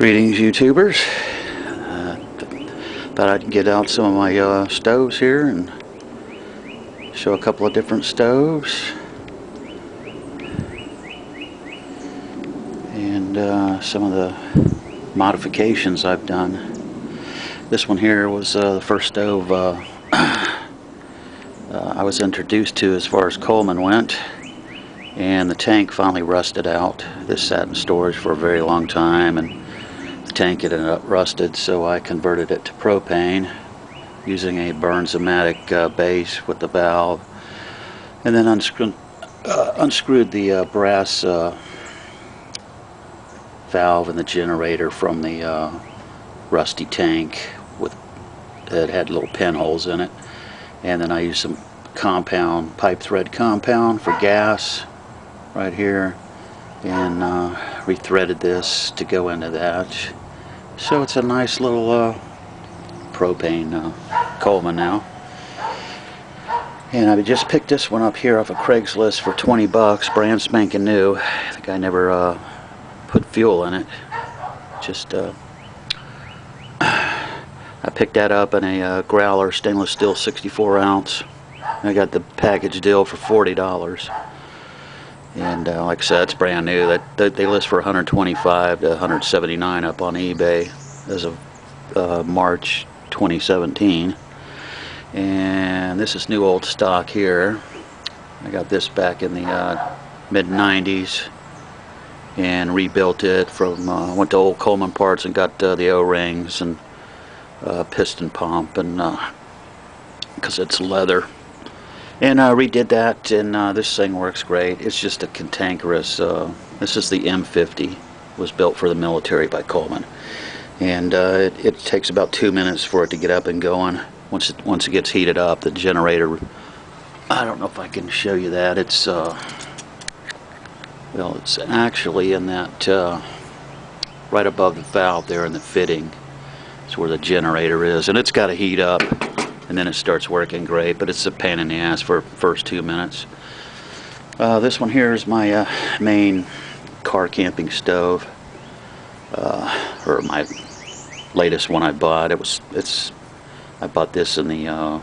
Greetings, YouTubers. Thought I'd get out some of my stoves here and show a couple of different stoves and some of the modifications I've done. This one here was the first stove I was introduced to as far as Coleman went, and the tank finally rusted out. This sat in storage for a very long time, and the tank had ended up rusted, so I converted it to propane using a Burns-O-Matic base with the valve, and then unscrewed the brass valve in the generator from the rusty tank that had little pinholes in it. And then I used some compound, pipe thread compound for gas right here, and rethreaded this to go into that. So it's a nice little propane Coleman now. And I just picked this one up here off of Craigslist for 20 bucks, brand spanking new. The guy never put fuel in it. Just I picked that up in a growler stainless steel 64 ounce. I got the package deal for $40. And like I said, it's brand new. That they list for $125 to $179 up on eBay as of March 2017. And this is new old stock here. I got this back in the mid-90s and rebuilt it from went to old Coleman parts and got the O-rings and piston pump, and because it's leather, and redid that, and this thing works great. It's just a cantankerous this is the M50, was built for the military by Coleman, and it takes about 2 minutes for it to get up and going. Once it gets heated up, the generator, I don't know if I can show you that. It's well, it's actually in that right above the valve there in the fitting. It's where the generator is, and it's got to heat up, and then it starts working great, but it's a pain in the ass for first 2 minutes. This one here is my main car camping stove, or my latest one I bought. I bought this in the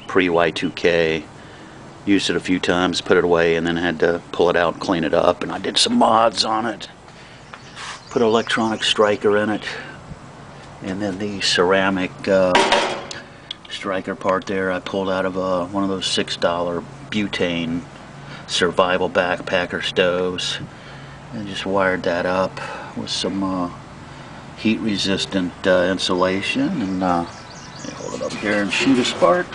pre-Y2K. Used it a few times, put it away, and then had to pull it out and clean it up, and I did some mods on it. Put an electronic striker in it, and then the ceramic striker part there I pulled out of one of those $6 butane survival backpacker stoves, and just wired that up with some heat resistant insulation, and hold it up here and shoot a spark.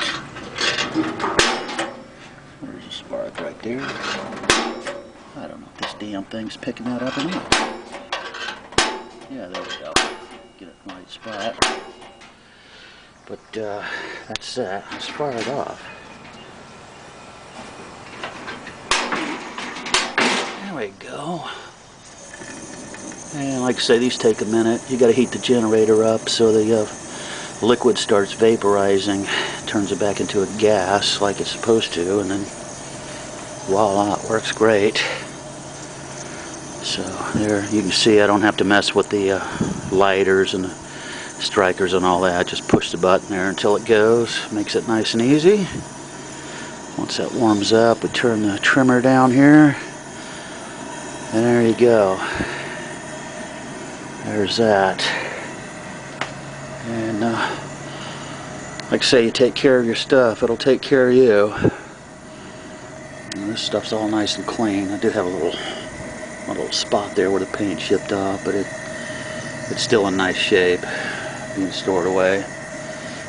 There's a spark right there. I don't know if this damn thing's picking that up or not. Yeah, there we go. Get it in the right spot. But that's that. Let's fire it off. There we go. And like I say, these take a minute. You got to heat the generator up so the liquid starts vaporizing, turns it back into a gas like it's supposed to, and then voila, it works great. So there you can see I don't have to mess with the lighters and the strikers and all that. Just push the button there until it goes. Makes it nice and easy. Once that warms up, we turn the trimmer down here, and there you go. There's that. And like I say, you take care of your stuff, it'll take care of you. And this stuff's all nice and clean. I did have a little spot there where the paint chipped off, but it's still in nice shape, being stored away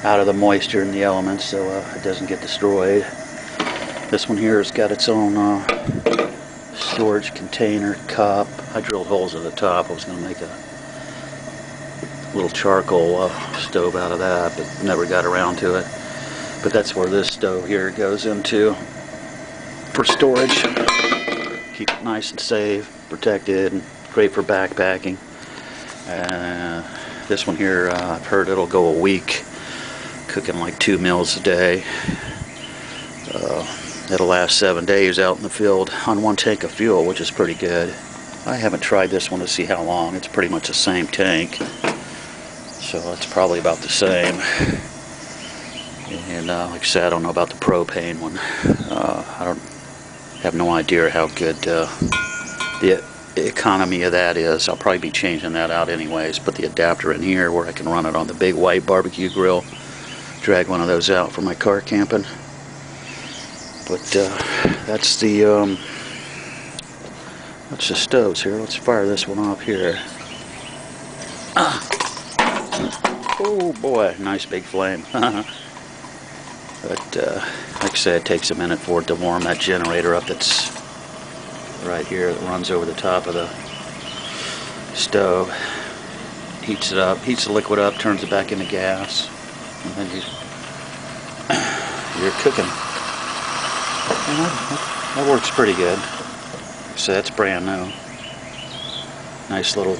out of the moisture and the elements, so it doesn't get destroyed. This one here has got its own storage container cup. I drilled holes in the top. I was going to make a little charcoal stove out of that, but never got around to it. But that's where this stove here goes into for storage. Keep it nice and safe, protected, and great for backpacking. This one here, I've heard it'll go a week, cooking like 2 meals a day. It'll last 7 days out in the field on 1 tank of fuel, which is pretty good. I haven't tried this one to see how long. It's pretty much the same tank, so it's probably about the same. And like I said, I don't know about the propane one. I don't have no idea how good the economy of that is. I'll probably be changing that out anyways. Put the adapter in here where I can run it on the big white barbecue grill. Drag one of those out for my car camping. But that's the stoves here. Let's fire this one off here. Oh boy, nice big flame. But like I said, it takes a minute for it to warm that generator up that's right here that runs over the top of the stove. Heats it up, heats the liquid up, turns it back into gas, and then you're cooking. You know, that works pretty good. So that's brand new. Nice little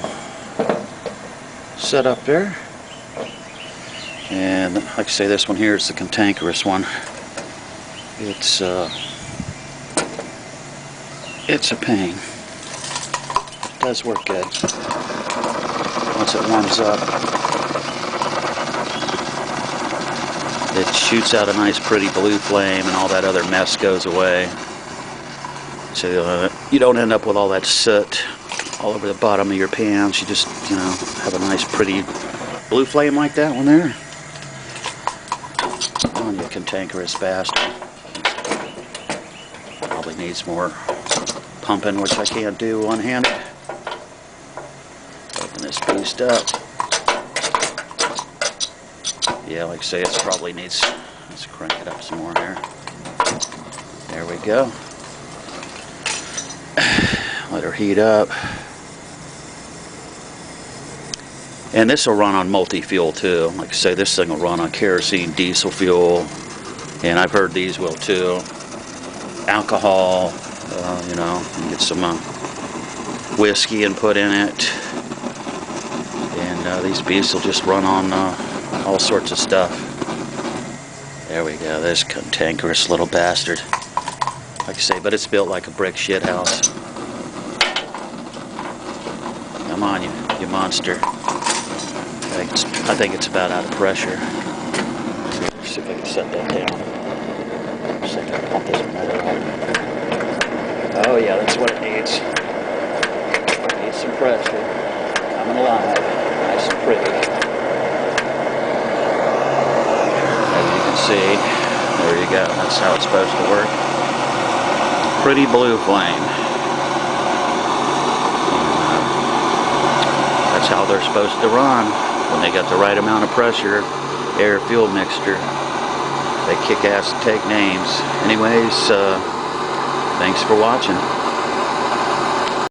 setup there. And like I say, this one here is the cantankerous one. It's a pain. It does work good. Once it warms up, it shoots out a nice pretty blue flame and all that other mess goes away. So you don't end up with all that soot all over the bottom of your pans. You just, you know, have a nice pretty blue flame like that one there. Oh, you cantankerous bastard. Probably needs more pumping, which I can't do one-handed. Open this beast up. Yeah, like I say, it probably needs, let's crank it up some more here. There we go. Let her heat up. And this will run on multi-fuel too. Like I say, this thing will run on kerosene, diesel fuel, and I've heard these will too. Alcohol, you know, and get some whiskey and put in it. And these beasts will just run on all sorts of stuff. There we go, this cantankerous little bastard. Like I say, but it's built like a brick shit house. Come on, you monster. I think it's about out of pressure. Let's see if I can set that down. Let's see if I can pump this motor up. Oh yeah, that's what it needs. It needs some pressure. Coming alive. Nice and pretty. As you can see, there you go. That's how it's supposed to work. Pretty blue flame. That's how they're supposed to run. When they got the right amount of pressure, air-fuel mixture, they kick ass and take names. Anyways, thanks for watching.